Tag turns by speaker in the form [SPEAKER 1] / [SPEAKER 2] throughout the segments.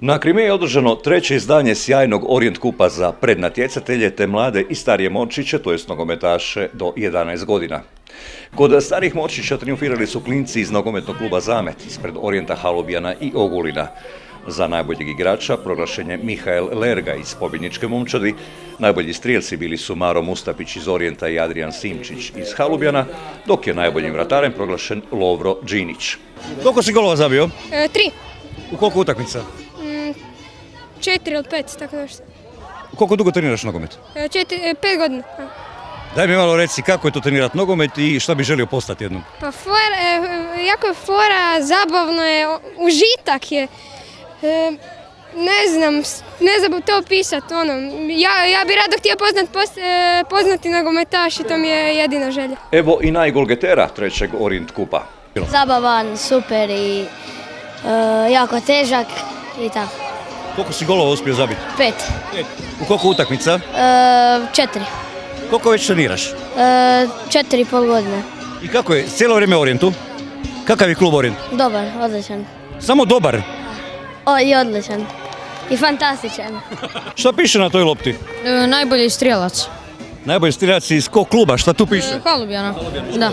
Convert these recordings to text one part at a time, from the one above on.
[SPEAKER 1] Na Krimeji je održano treće izdanje sjajnog Orient kupa za prednatjecatelje te mlade i starije momčiće, to jest nogometaše do 11 godina. Kod starih momčića triumfirali su klinci iz nogometnog kluba Zamet, ispred Orijenta Halubjana i Ogulina. Za najboljeg igrača proglašen je Mihael Lerga iz pobjedničke momčadi, najbolji strijelci bili su Maro Mustapić iz Orijenta i Adrian Simčić iz Halubjana, dok je najboljim vratarem proglašen Lovro Đinić.
[SPEAKER 2] Koliko si golova zabio?
[SPEAKER 3] 3.
[SPEAKER 2] U koliko utakmica?
[SPEAKER 3] 4 ili 5, tako da što.
[SPEAKER 2] Koliko dugo treniraš nogomet?
[SPEAKER 3] 5 godina.
[SPEAKER 2] Daj mi malo reci kako je to trenirati nogomet i šta bi želio postati jednom?
[SPEAKER 3] Pa jako je fora, zabavno je, užitak je. Ne znam to opisati. Ja bi rado htio poznati nogometaš i to mi je jedina želja.
[SPEAKER 1] Evo i najgolgetera trećeg Orient kupa.
[SPEAKER 4] Zabavan, super i jako težak i tako.
[SPEAKER 2] Koliko si golova uspio zabiti?
[SPEAKER 4] 5.
[SPEAKER 2] U koliko utakmica?
[SPEAKER 4] 4.
[SPEAKER 2] Koliko već treniraš?
[SPEAKER 4] 4,5 godine.
[SPEAKER 2] I kako je cijelo vrijeme u Orijentu? Kakav je klub Orijent?
[SPEAKER 4] Dobar, odličan.
[SPEAKER 2] Samo dobar?
[SPEAKER 4] I odličan. I fantastičan.
[SPEAKER 2] Šta piše na toj lopti?
[SPEAKER 5] Najbolji strijelac.
[SPEAKER 2] Najbolji strijelac iz kog kluba, šta tu piše?
[SPEAKER 5] Halubjana, da.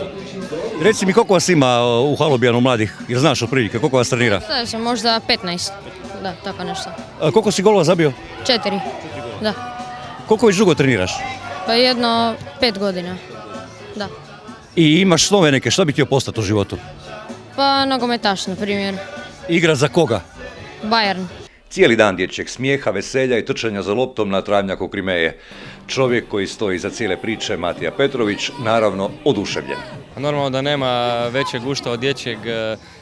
[SPEAKER 2] Reci mi koliko vas ima u Halubjanu mladih, jer znaš otprilike, koliko vas trenira?
[SPEAKER 5] Sada sam možda 15, da, tako nešto.
[SPEAKER 2] Koliko si golova zabio?
[SPEAKER 5] 4, da.
[SPEAKER 2] Koliko već dugo treniraš?
[SPEAKER 5] Pa jedno 5 godina, da.
[SPEAKER 2] I imaš snove neke, šta bi htio postati u životu?
[SPEAKER 5] Pa nogometaš, na primjer.
[SPEAKER 2] Igra za koga?
[SPEAKER 5] Bayern.
[SPEAKER 1] Cijeli dan dječjeg smijeha, veselja i trčanja za loptom na travnjaku Krimeje. Čovjek koji stoji iza cijele priče, Matija Petrović, naravno oduševljen.
[SPEAKER 6] Normalno da nema većeg gušta od dječjeg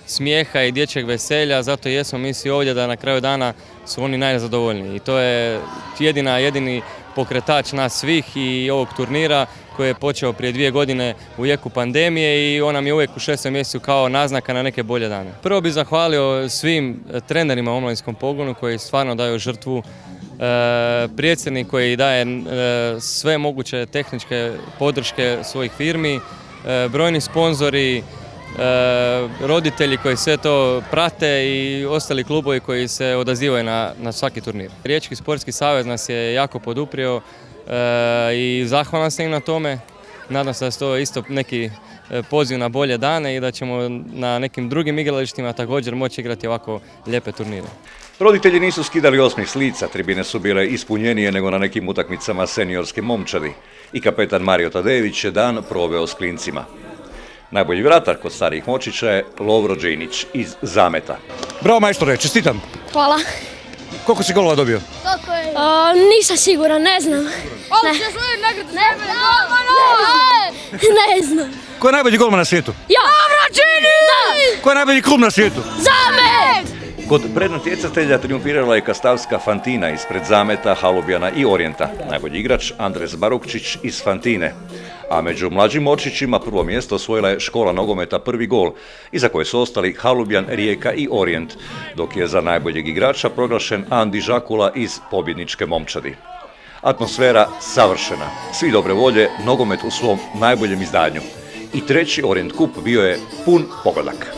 [SPEAKER 6] smijeha i dječjeg veselja, zato jesmo mi svi ovdje da na kraju dana su oni najzadovoljniji. I to je jedini pokretač nas svih i ovog turnira koji je počeo prije 2 godine u jeku pandemije i on nam je uvijek u 6. mjesecu kao naznaka na neke bolje dane. Prvo bih zahvalio svim trenerima u omladinskom pogonu koji stvarno daju žrtvu, predsjednik koji daje sve moguće tehničke podrške svojih firmi, brojni sponzori, roditelji koji sve to prate i ostali klubovi koji se odazivaju na svaki turnir. Riječki sportski savez nas je jako poduprio i zahvalan sam im na tome. Nadam se da je to isto neki poziv na bolje dane i da ćemo na nekim drugim igralištima također moći igrati ovako lijepe turnire.
[SPEAKER 1] Roditelji nisu skidali osmih s lica, tribine su bile ispunjenije nego na nekim utakmicama seniorske momčadi. I kapetan Mario Tadejević je dan proveo s klincima. Najbolji vratar kod starijih močića je Lovro Đinić iz Zameta.
[SPEAKER 2] Bravo majstore, čestitam.
[SPEAKER 4] Hvala.
[SPEAKER 2] Koliko si golova dobio?
[SPEAKER 4] Nisam siguran, ne znam. Ne znam.
[SPEAKER 2] Ko je najbolji golman na svijetu?
[SPEAKER 4] Ja! Lovro Đinić!
[SPEAKER 2] Ko je najbolji klub na svijetu?
[SPEAKER 4] Zamet!
[SPEAKER 1] Kod prednatjecatelja triumfirala je kastavska Fantina ispred Zameta, Halubjana i Orijenta. Najbolji igrač Andres Barukčić iz Fantine. A među mlađim močićima prvo mjesto osvojila je škola nogometa Prvi gol, iza koje su ostali Halubjan, Rijeka i Orijent, dok je za najboljeg igrača proglašen Andi Žakula iz pobjedničke momčadi. Atmosfera savršena, svi dobre volje, nogomet u svom najboljem izdanju. I treći Orient kup bio je pun pogodak.